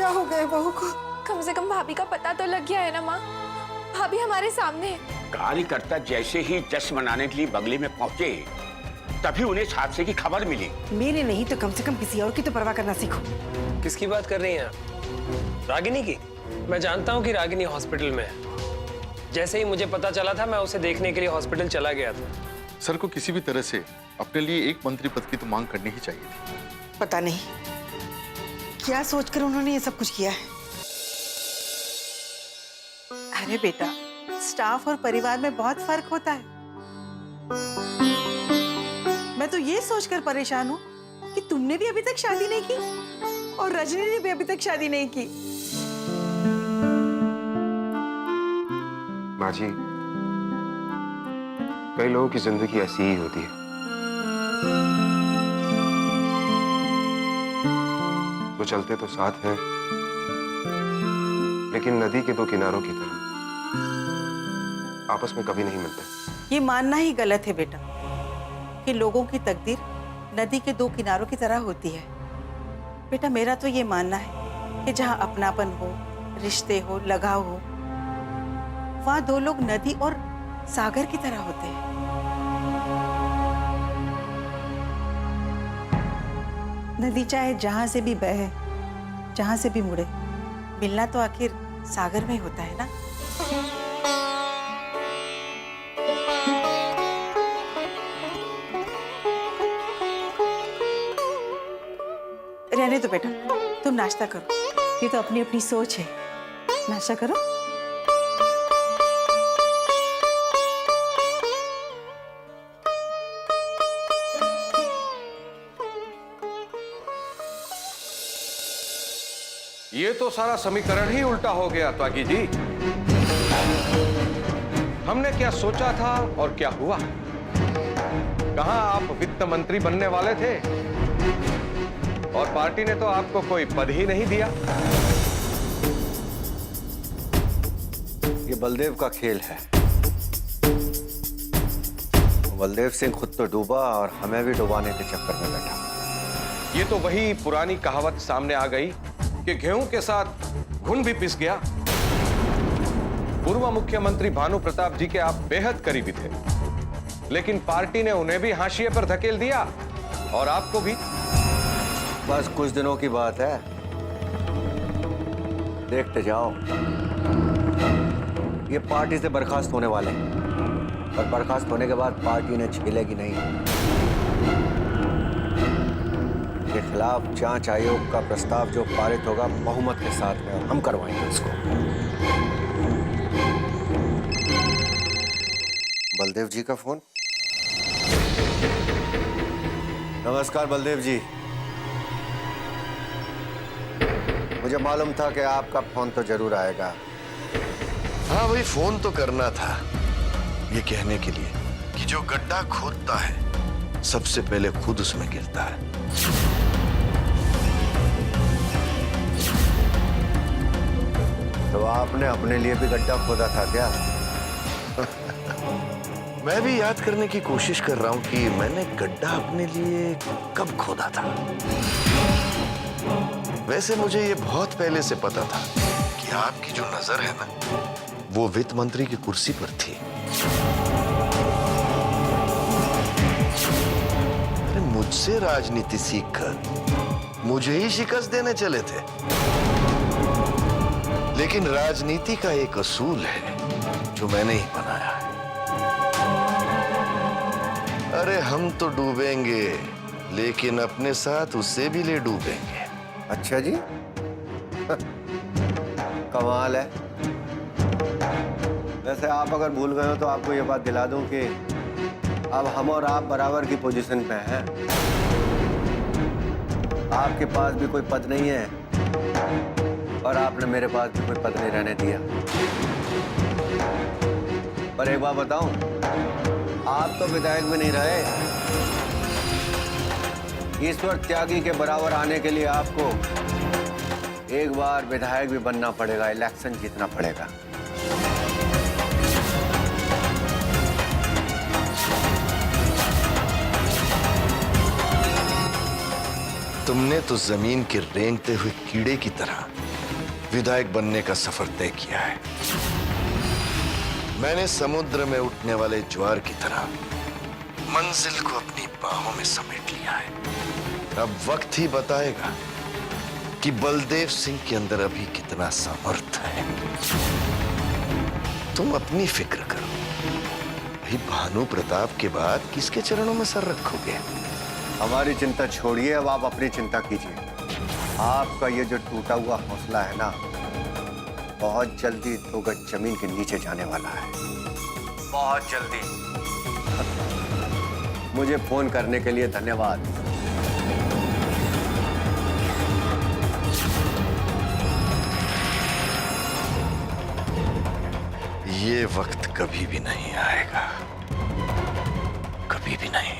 क्या हो गया बहू को? कम से कम भाभी का पता तो लग गया है ना माँ। भाभी हमारे सामने है। कार्यकर्ता जैसे ही जश्न मनाने के लिए बंगले में पहुंचे तभी उन्हें इस हादसे की खबर मिली। मेरे नहीं तो कम से कम किसी और की तो परवाह करना सीखो। किसकी बात कर रही हैं आप? रागिनी की? मैं जानता हूँ कि रागिनी हॉस्पिटल में है। जैसे ही मुझे पता चला था मैं उसे देखने के लिए हॉस्पिटल चला गया था। सर को किसी भी तरह से अपने लिए एक मंत्री पद की तो मांग करनी ही चाहिए थी। पता नहीं क्या सोचकर उन्होंने ये सब कुछ किया है। अरे बेटा, स्टाफ और परिवार में बहुत फर्क होता है। मैं तो ये सोचकर परेशान हूँ कि तुमने भी अभी तक शादी नहीं की और रजनी ने भी अभी तक शादी नहीं की। माँ जी, कई लोगों की जिंदगी ऐसी ही होती है। वो चलते तो साथ हैं, लेकिन नदी के दो किनारों की तरह आपस में कभी नहीं मिलते। ये मानना ही गलत है बेटा कि लोगों की तकदीर नदी के दो किनारों की तरह होती है। बेटा, मेरा तो ये मानना है कि जहाँ अपनापन हो, रिश्ते हो, लगाव हो, वहाँ दो लोग नदी और सागर की तरह होते हैं। नदी चाहे जहां से भी बहे, जहां से भी मुड़े, मिलना तो आखिर सागर में होता है ना। रहने दो बेटा, तुम नाश्ता करो। ये तो अपनी अपनी सोच है। नाश्ता करो। ये तो सारा समीकरण ही उल्टा हो गया त्वागी जी। हमने क्या सोचा था और क्या हुआ? कहां आप वित्त मंत्री बनने वाले थे और पार्टी ने तो आपको कोई पद ही नहीं दिया। ये बलदेव का खेल है। बलदेव सिंह खुद तो डूबा और हमें भी डुबाने के चक्कर में बैठा। ये तो वही पुरानी कहावत सामने आ गई कि गेहूं के साथ घुन भी पिस गया। पूर्व मुख्यमंत्री भानु प्रताप जी के आप बेहद करीबी थे, लेकिन पार्टी ने उन्हें भी हाशिए पर धकेल दिया और आपको भी। बस कुछ दिनों की बात है, देखते जाओ। ये पार्टी से बर्खास्त होने वाले हैं और बर्खास्त होने के बाद पार्टी ने झेलेगी नहीं। के खिलाफ जांच आयोग का प्रस्ताव जो पारित होगा बहुमत के साथ में, हम करवाएंगे इसको। बलदेव जी का फोन। नमस्कार बलदेव जी, मुझे मालूम था कि आपका फोन तो जरूर आएगा। हाँ भाई, फोन तो करना था ये कहने के लिए कि जो गड्ढा खोदता है सबसे पहले खुद उसमें गिरता है। तो आपने अपने लिए भी गड्ढा खोदा था क्या? मैं भी याद करने की कोशिश कर रहा हूं कि मैंने गड्ढा अपने लिए कब खोदा था। वैसे मुझे ये बहुत पहले से पता था कि आपकी जो नजर है ना, वो वित्त मंत्री की कुर्सी पर थी। अरे मुझसे राजनीति सीखकर मुझे ही शिकस्त देने चले थे। लेकिन राजनीति का एक असूल है जो मैंने ही बनाया है। अरे हम तो डूबेंगे, लेकिन अपने साथ उससे भी ले डूबेंगे। अच्छा जी, कमाल है। वैसे आप अगर भूल गए हो तो आपको ये बात दिला दूं कि अब हम और आप बराबर की पोजीशन पे हैं। आपके पास भी कोई पद नहीं है और आपने मेरे पास भी कोई पद नहीं रहने दिया। पर एक बात बताऊं, आप तो विधायक भी नहीं रहे। ईश्वर त्यागी के बराबर आने के लिए आपको एक बार विधायक भी बनना पड़ेगा, इलेक्शन जीतना पड़ेगा। तुमने तो जमीन के रेंगते हुए कीड़े की तरह विधायक बनने का सफर तय किया है। मैंने समुद्र में उठने वाले ज्वार की तरह मंजिल को अपनी बाहों में समेट लिया है। अब वक्त ही बताएगा कि बलदेव सिंह के अंदर अभी कितना सामर्थ्य है। तुम अपनी फिक्र करो। भाई भानु प्रताप के बाद किसके चरणों में सर रखोगे? हमारी चिंता छोड़िए, अब आप अपनी चिंता कीजिए। आपका ये जो टूटा हुआ हौसला है ना, बहुत जल्दी 2 गज जमीन के नीचे जाने वाला है। बहुत जल्दी। मुझे फोन करने के लिए धन्यवाद। ये वक्त कभी भी नहीं आएगा, कभी भी नहीं।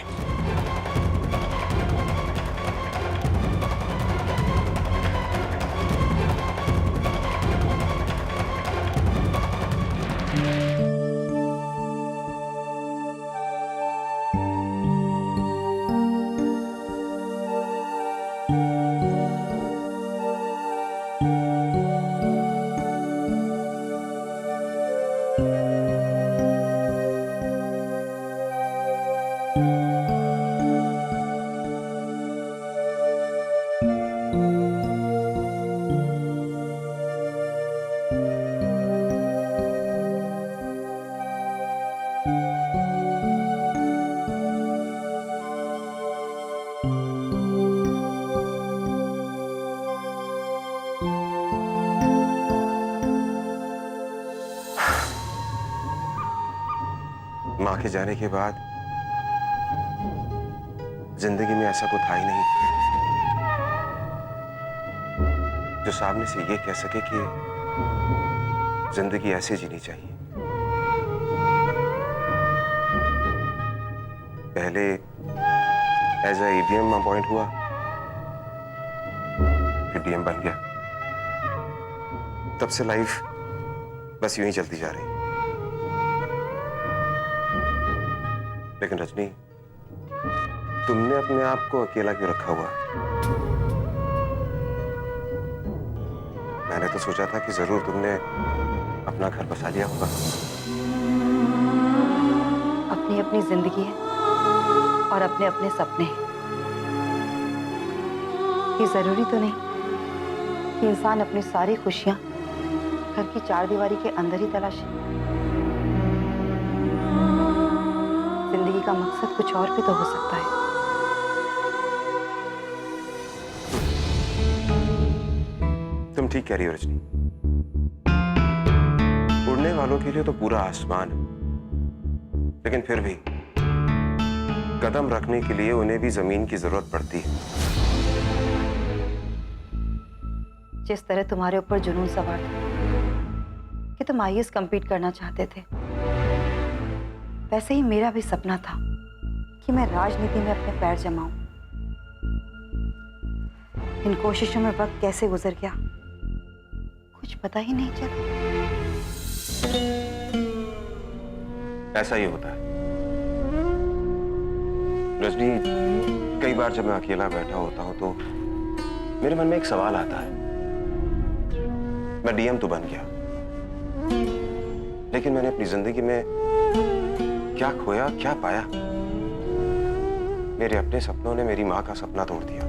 माँ के जाने के बाद जिंदगी में ऐसा कुछ था ही नहीं जो सामने से ये कह सके कि जिंदगी ऐसे जीनी चाहिए। पहले एज ए ईडीएम अपॉइंट हुआ, फिर डीएम बन गया। तब से लाइफ बस यूं ही चलती जा रही। लेकिन रजनी, तुमने अपने आप को अकेला क्यों रखा हुआ? मैंने तो सोचा था कि जरूर तुमने अपना घर बसा लिया होगा। अपनी अपनी जिंदगी है और अपने अपने सपने हैं। ये जरूरी तो नहीं कि इंसान अपनी सारी खुशियां घर की 4 दीवारी के अंदर ही तलाशे। जिंदगी का मकसद कुछ और भी तो हो सकता है। तुम ठीक कह रही हो रजनी। उड़ने वालों के लिए तो पूरा आसमान है, लेकिन फिर भी कदम रखने के लिए उन्हें भी जमीन की जरूरत पड़ती है। जिस तरह तुम्हारे ऊपर जुनून सवार था कि तुम आईएएस कंप्लीट करना चाहते थे, वैसे ही मेरा भी सपना था कि मैं राजनीति में अपने पैर जमाऊं। इन कोशिशों में वक्त कैसे गुजर गया कुछ पता ही नहीं चला। ऐसा ही होता है रजनी। कई बार जब मैं अकेला बैठा होता हूं तो मेरे मन में एक सवाल आता है। मैं डीएम तो बन गया, लेकिन मैंने अपनी जिंदगी में क्या खोया, क्या पाया? मेरे अपने सपनों ने मेरी मां का सपना तोड़ दिया।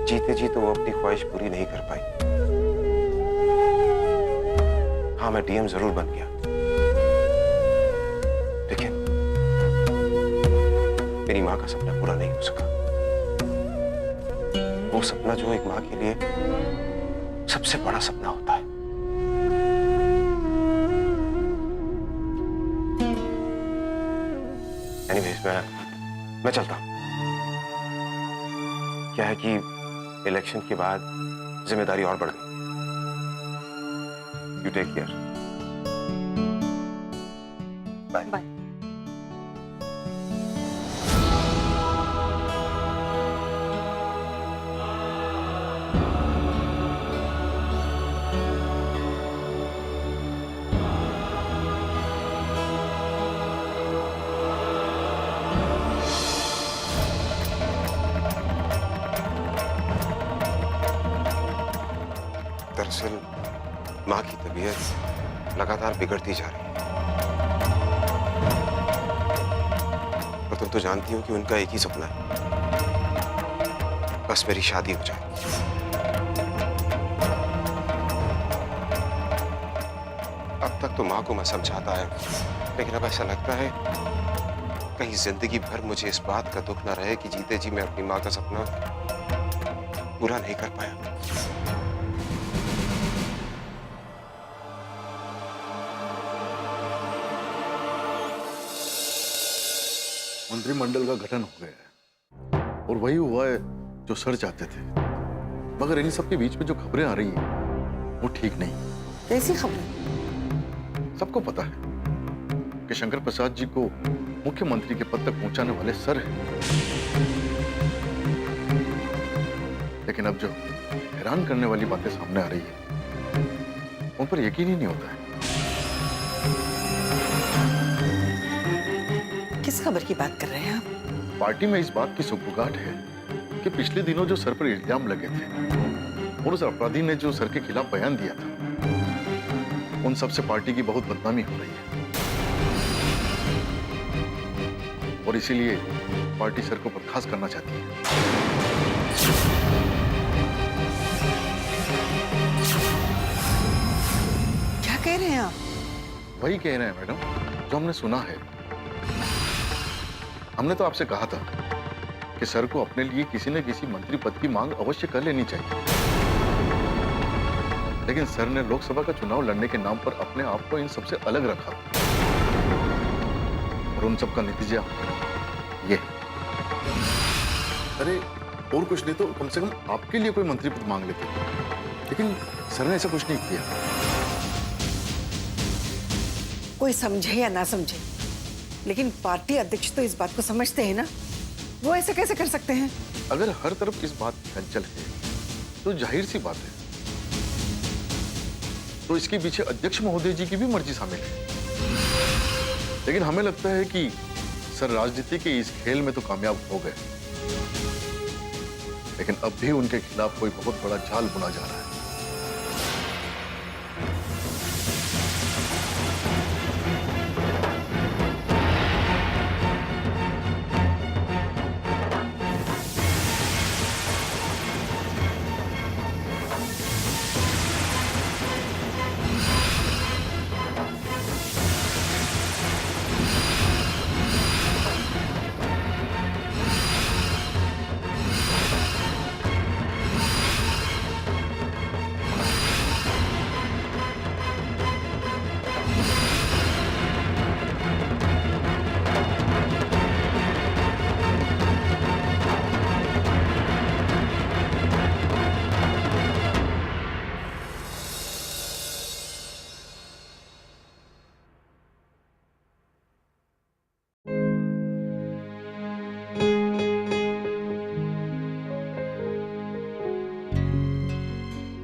जीते जी तो वो अपनी ख्वाहिश पूरी नहीं कर पाई। हाँ, मैं डीएम जरूर बन गया, लेकिन मेरी मां का सपना पूरा नहीं हो सका। वो सपना जो एक मां के लिए सबसे बड़ा सपना होता है। एनीवेज, मैं चलता हूं। क्या है कि इलेक्शन के बाद जिम्मेदारी और बढ़ गई। You take care. Bye bye. दरअसल माँ की तबीयत लगातार बिगड़ती जा रही है। और तुम तो जानती हो कि उनका एक ही सपना है, बस मेरी शादी हो जाए। अब तक तो माँ को मैं समझाता है, लेकिन अब ऐसा लगता है कहीं जिंदगी भर मुझे इस बात का दुख ना रहे कि जीते जी मैं अपनी माँ का सपना पूरा नहीं कर पाया। मंत्रिमंडल का गठन हो गया है और वही हुआ है जो सर चाहते थे, मगर इन्हीं सबके बीच में जो खबरें आ रही हैं वो ठीक नहीं। कैसी खबर? सबको पता है कि शंकर प्रसाद जी को मुख्यमंत्री के पद तक पहुंचाने वाले सर हैं, लेकिन अब जो हैरान करने वाली बातें सामने आ रही है उन पर यकीन ही नहीं होता है। किस खबर की बात कर रहे हैं आप? पार्टी में इस बात की सुगबुगाहट है कि पिछले दिनों जो सर पर इल्जाम लगे थे और उस अपराधी ने जो सर के खिलाफ बयान दिया था, उन सब से पार्टी की बहुत बदनामी हो रही है और इसीलिए पार्टी सर को बर्खास्त करना चाहती है। क्या कह रहे हैं आप? वही कह रहे हैं मैडम जो हमने सुना है। हमने तो आपसे कहा था कि सर को अपने लिए किसी न किसी मंत्री पद की मांग अवश्य कर लेनी चाहिए, लेकिन सर ने लोकसभा का चुनाव लड़ने के नाम पर अपने आप को इन सबसे अलग रखा और उन सब का नतीजा ये। अरे और कुछ नहीं तो कम से कम आपके लिए कोई मंत्री पद मांग लेते, लेकिन सर ने ऐसा कुछ नहीं किया। कोई समझे या ना समझे, लेकिन पार्टी अध्यक्ष तो इस बात को समझते हैं ना, वो ऐसे कैसे कर सकते हैं? अगर हर तरफ इस बात की हलचल है तो जाहिर सी बात है तो इसके पीछे अध्यक्ष महोदय जी की भी मर्जी शामिल है। लेकिन हमें लगता है कि सर राजनीति के इस खेल में तो कामयाब हो गए, लेकिन अब भी उनके खिलाफ कोई बहुत बड़ा जाल बुना जा रहा है।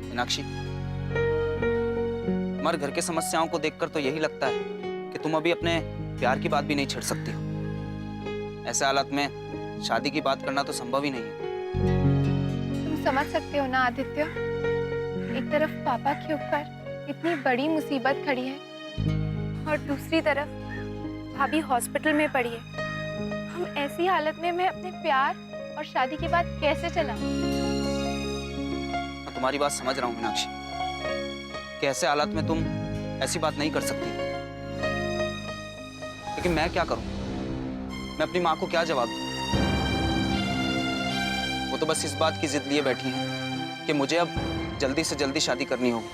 मीनाक्षी, तुम्हारे घर की समस्याओं को देखकर तो यही लगता है कि तुम अभी अपने प्यार की बात भी नहीं छेड़ सकती हो। ऐसे हालात में शादी की बात करना तो संभव ही नहीं है। तुम समझ सकते हो ना आदित्य, एक तरफ पापा के ऊपर इतनी बड़ी मुसीबत खड़ी है और दूसरी तरफ भाभी हॉस्पिटल में पड़ी है। हम ऐसी हालत में मैं अपने प्यार और शादी की बात कैसे चलाऊं? मैं तुम्हारी बात समझ रहा हूँ मीनाक्षी कि ऐसे हालात में तुम ऐसी बात नहीं कर सकती, लेकिन मैं क्या करूं? मैं अपनी माँ को क्या जवाब दूं? वो तो बस इस बात की जिद लिए बैठी हैं कि मुझे अब जल्दी से जल्दी शादी करनी होगी।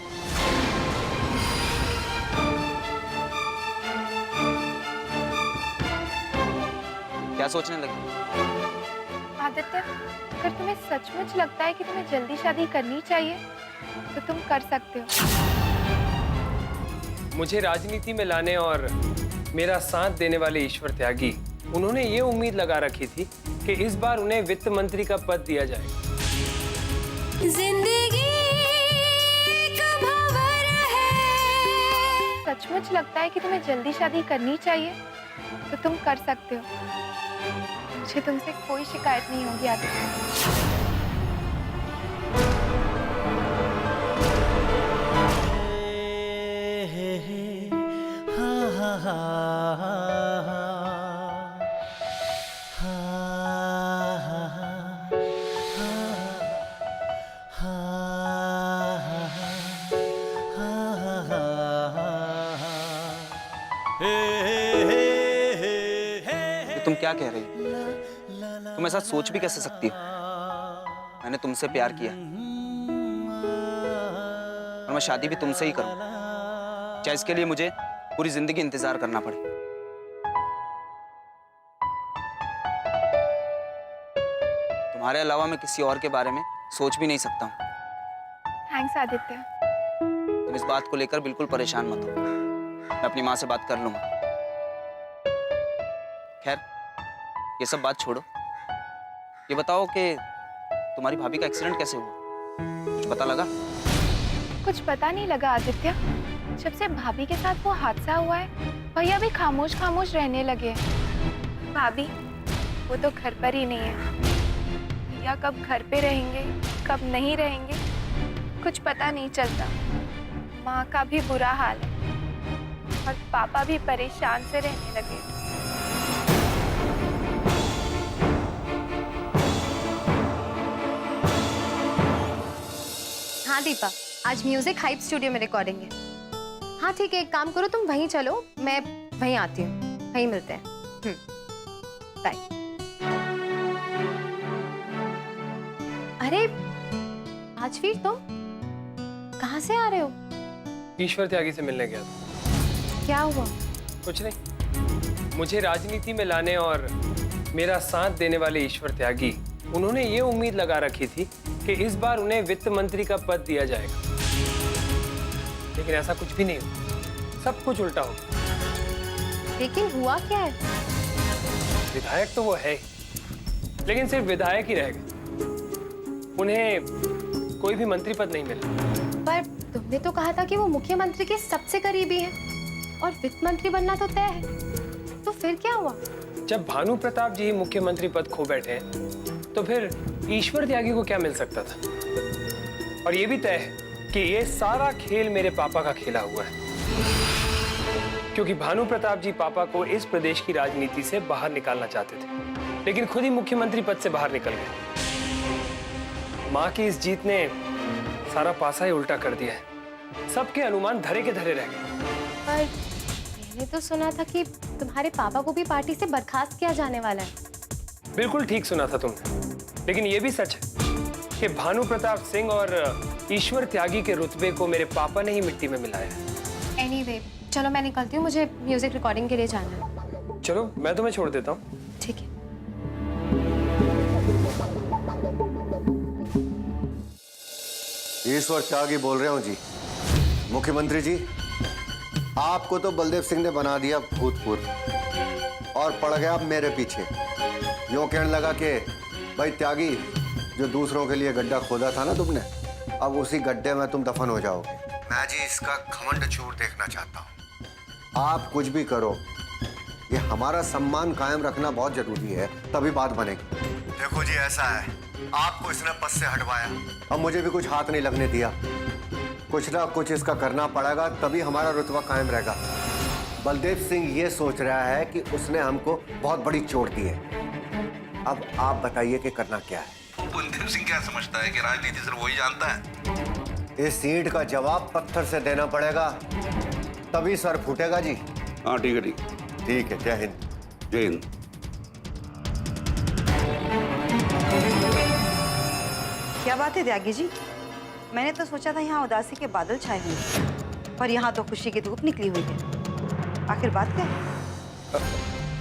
क्या सोचने लगी? आदित्य, अगर तुम्हें सचमुच लगता है कि तुम्हें जल्दी शादी करनी चाहिए तो तुम कर सकते हो। मुझे राजनीति में लाने और मेरा साथ देने वाले ईश्वर त्यागी, उन्होंने ये उम्मीद लगा रखी थी कि इस बार उन्हें वित्त मंत्री का पद दिया जाएगा। जिंदगी एक भंवर है। सचमुच लगता है कि तुम्हें जल्दी शादी करनी चाहिए तो तुम कर सकते हो। मुझे तुमसे कोई शिकायत नहीं होगी आदित्य। ये तुम क्या कह रही हो? तुम ऐसा सोच भी कैसे सकती हो? मैंने तुमसे प्यार किया और मैं शादी भी तुमसे ही करूं, चाहे इसके लिए मुझे पूरी जिंदगी इंतजार करना पड़े। तुम्हारे अलावा मैं किसी और के बारे में सोच भी नहीं सकता हूं। थैंक्स आदित्य। तुम इस बात को लेकर बिल्कुल परेशान मत हो, मैं अपनी माँ से बात कर लूंगा। खैर, ये सब बात छोड़ो, ये बताओ कि तुम्हारी भाभी का एक्सीडेंट कैसे हुआ? कुछ पता लगा? कुछ पता नहीं लगा आदित्य। जब से भाभी के साथ वो हादसा हुआ है, भैया भी खामोश खामोश रहने लगे हैं। भाभी वो तो घर पर ही नहीं है। भैया कब घर पे रहेंगे, कब नहीं रहेंगे, कुछ पता नहीं चलता। माँ का भी बुरा हाल है और पापा भी परेशान से रहने लगे। हाँ दीपा, आज म्यूजिक हाइप स्टूडियो में रिकॉर्डिंग है। हाँ ठीक है, एक काम करो, तुम वहीं चलो, मैं वहीं आती हूँ, वहीं मिलते हैं। बाय। अरे राजवीर, तुम कहाँ से आ रहे हो? ईश्वर त्यागी से मिलने गया था। क्या हुआ? कुछ नहीं, मुझे राजनीति में लाने और मेरा साथ देने वाले ईश्वर त्यागी, उन्होंने ये उम्मीद लगा रखी थी कि इस बार उन्हें वित्त मंत्री का पद दिया जाएगा, लेकिन ऐसा कुछ भी नहीं हुआ। सब कुछ उल्टा हो गया। लेकिन हुआ क्या है? विधायक तो वो है ही, लेकिन सिर्फ विधायक ही रह गए। उन्हें कोई भी मंत्री पद नहीं मिला। पर तुमने तो कहा था कि वो मुख्यमंत्री के सबसे करीबी हैं और वित्त मंत्री बनना तो तय है, तो फिर क्या हुआ? जब भानु प्रताप जी ही मुख्यमंत्री पद खो बैठे हैं, तो फिर ईश्वर त्यागी को क्या मिल सकता था? और ये भी तय है कि ये सारा खेल मेरे पापा का खेला हुआ है, क्योंकि भानु प्रताप जी पापा को इस प्रदेश की राजनीति से बाहर निकालना चाहते थे, लेकिन खुद ही मुख्यमंत्री पद से बाहर निकल गए। माँ की इस जीत ने सारा पासा ही उल्टा कर दिया है। सबके अनुमान धरे के धरे रह गए। पर मैंने तो सुना था कि तुम्हारे पापा को भी पार्टी से बर्खास्त किया जाने वाला है। बिल्कुल ठीक सुना था तुमने, लेकिन ये भी सच है कि भानु प्रताप सिंह और ईश्वर त्यागी के रुतबे को मेरे पापा ने ही मिट्टी में मिलाया है। एनीवे, चलो मैं निकलती हूँ, मुझे म्यूजिक रिकॉर्डिंग के लिए जाना है। चलो, मैं तुम्हें छोड़ देता हूँ। ठीक है। ईश्वर त्यागी बोल रहा हूँ जी। मुख्यमंत्री जी, आपको तो बलदेव सिंह ने बना दिया भूतपूर्व और पड़ गया आप मेरे पीछे। यूं कहने लगा कि भाई त्यागी, जो दूसरों के लिए गड्ढा खोदा था ना तुमने, अब उसी गड्ढे में तुम दफन हो जाओगे। मैं जी इसका घमंड चूर देखना चाहता हूँ। आप कुछ भी करो, ये हमारा सम्मान कायम रखना बहुत जरूरी है, तभी बात बनेगी। देखो जी, ऐसा है, आपको इसने पद से हटवाया, अब मुझे भी कुछ हाथ नहीं लगने दिया। कुछ ना कुछ इसका करना पड़ेगा, तभी हमारा रुतबा कायम रहेगा। बलदेव सिंह ये सोच रहा है कि उसने हमको बहुत बड़ी चोट दी है। अब आप बताइए कि करना क्या है। बलदेव सिंह क्या समझता है कि राजनीति सिर्फ वही जानता है? इस सीट का जवाब पत्थर से देना पड़ेगा, तभी सर फूटेगा जी। हाँ ठीक है, ठीक ठीक है। जय हिंद। जय हिंद। क्या बात है त्यागी जी, मैंने तो सोचा था यहाँ उदासी के बादल छाए हुए, पर यहाँ तो खुशी की धूप निकली हुई है। आखिर बात क्या है?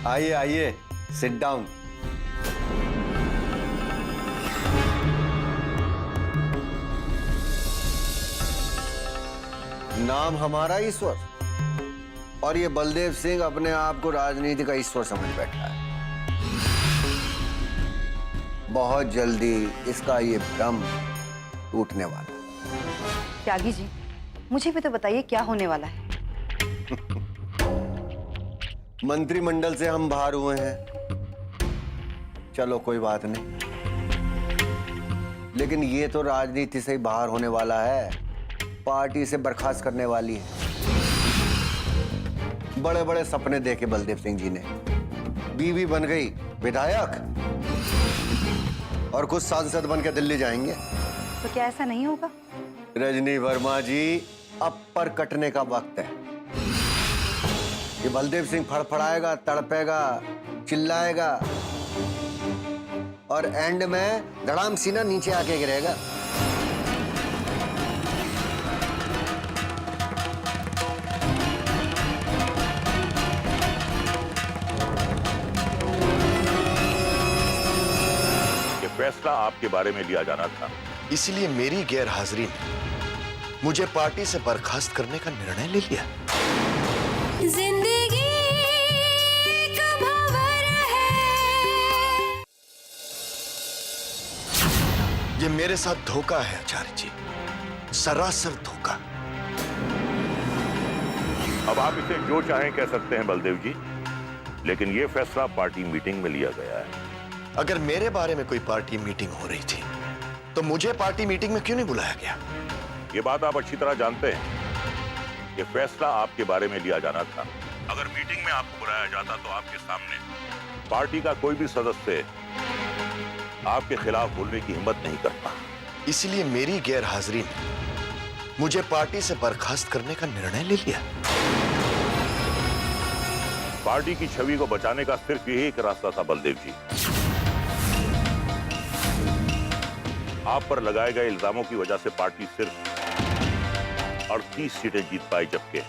आइए आइए, सिट डाउन। नाम हमारा ईश्वर, और ये बलदेव सिंह अपने आप को राजनीति का ईश्वर समझ बैठा है। बहुत जल्दी इसका ये भ्रम टूटने वाला है। त्यागी जी, मुझे भी तो बताइए क्या होने वाला है। मंत्रिमंडल से हम बाहर हुए हैं, चलो कोई बात नहीं, लेकिन ये तो राजनीति से ही बाहर होने वाला है, पार्टी से बर्खास्त करने वाली है। बड़े बड़े सपने देखे बलदेव सिंह जी ने, बीवी बन गई विधायक और कुछ सांसद बन के दिल्ली जाएंगे। तो क्या ऐसा नहीं होगा? रजनी वर्मा जी, अब पर कटने का वक्त है। ये बलदेव सिंह फड़फड़ाएगा, तड़पेगा, चिल्लाएगा और एंड में धड़ाम सीना नीचे आके गिरेगा। ये फैसला आपके बारे में लिया जाना था, इसलिए मेरी गैर हाजिरी में मुझे पार्टी से बर्खास्त करने का निर्णय ले लिया। जिंदगी एक भंवर है। ये मेरे साथ धोखा है आचार्य जी, सरासर धोखा। अब आप इसे जो चाहें कह सकते हैं बलदेव जी, लेकिन यह फैसला पार्टी मीटिंग में लिया गया है। अगर मेरे बारे में कोई पार्टी मीटिंग हो रही थी तो मुझे पार्टी मीटिंग में क्यों नहीं बुलाया गया? ये बात आप अच्छी तरह जानते हैं। ये फैसला आपके बारे में लिया जाना था। अगर मीटिंग में आपको बुलाया जाता तो आपके सामने पार्टी का कोई भी सदस्य आपके खिलाफ बोलने की हिम्मत नहीं करता। इसलिए मेरी गैर हाजिरी में मुझे पार्टी से बर्खास्त करने का निर्णय ले लिया। पार्टी की छवि को बचाने का सिर्फ यही एक रास्ता था बलदेव जी। आप पर लगाए गए इल्जामों की वजह से पार्टी सिर्फ 38 सीटें जीत पाई, जबकि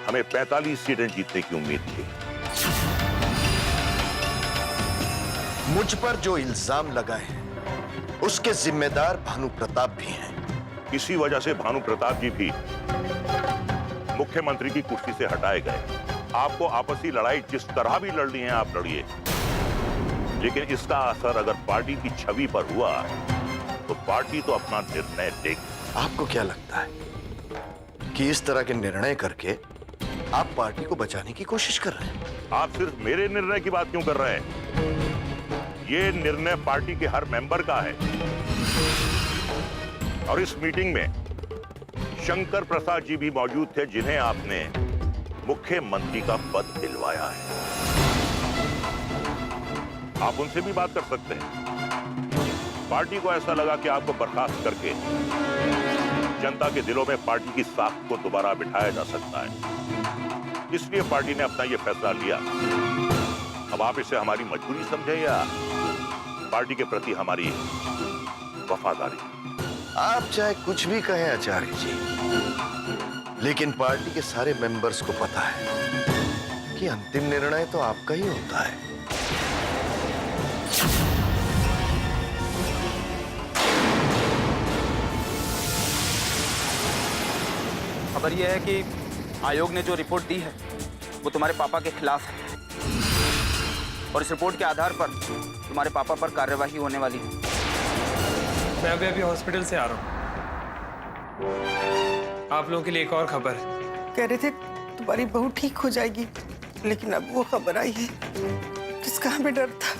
हमें 45 सीटें जीतने की उम्मीद थी। मुझ पर जो इल्जाम लगाए हैं उसके जिम्मेदार भानु प्रताप भी हैं। इसी वजह से भानु प्रताप जी भी मुख्यमंत्री की कुर्सी से हटाए गए। आपको आपसी लड़ाई जिस तरह भी लड़नी है आप लड़िए, लेकिन इसका असर अगर पार्टी की छवि पर हुआ तो पार्टी तो अपना निर्णय देगी। आपको क्या लगता है कि इस तरह के निर्णय करके आप पार्टी को बचाने की कोशिश कर रहे हैं? आप सिर्फ मेरे निर्णय की बात क्यों कर रहे हैं? ये निर्णय पार्टी के हर मेंबर का है। और इस मीटिंग में शंकर प्रसाद जी भी मौजूद थे, जिन्हें आपने मुख्यमंत्री का पद दिलवाया है। आप उनसे भी बात कर सकते हैं। पार्टी को ऐसा लगा कि आपको बर्खास्त करके जनता के दिलों में पार्टी की साख को दोबारा बिठाया जा सकता है, इसलिए पार्टी ने अपना यह फैसला लिया। अब आप इसे हमारी मजबूरी समझें या पार्टी के प्रति हमारी वफादारी? आप चाहे कुछ भी कहें आचार्य जी, लेकिन पार्टी के सारे मेंबर्स को पता है कि अंतिम निर्णय तो आपका ही होता है। खबर यह है कि आयोग ने जो रिपोर्ट दी है वो तुम्हारे पापा के खिलाफ है, और इस रिपोर्ट के आधार पर तुम्हारे पापा पर कार्यवाही होने वाली है। मैं अभी हॉस्पिटल से आ रहा हूँ। आप लोगों के लिए एक और खबर है। कह रहे थे तुम्हारी बहू ठीक हो जाएगी, लेकिन अब वो खबर आई है जिसका हमें डर था।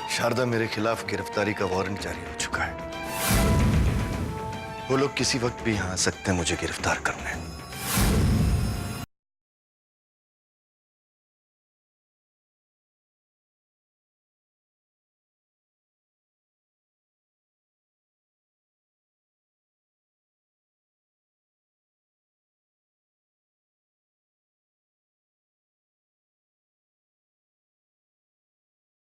शारदा, मेरे खिलाफ गिरफ्तारी का वारंट जारी हो चुका है। वो लोग किसी वक्त भी यहाँ आ सकते हैं मुझे गिरफ्तार करने।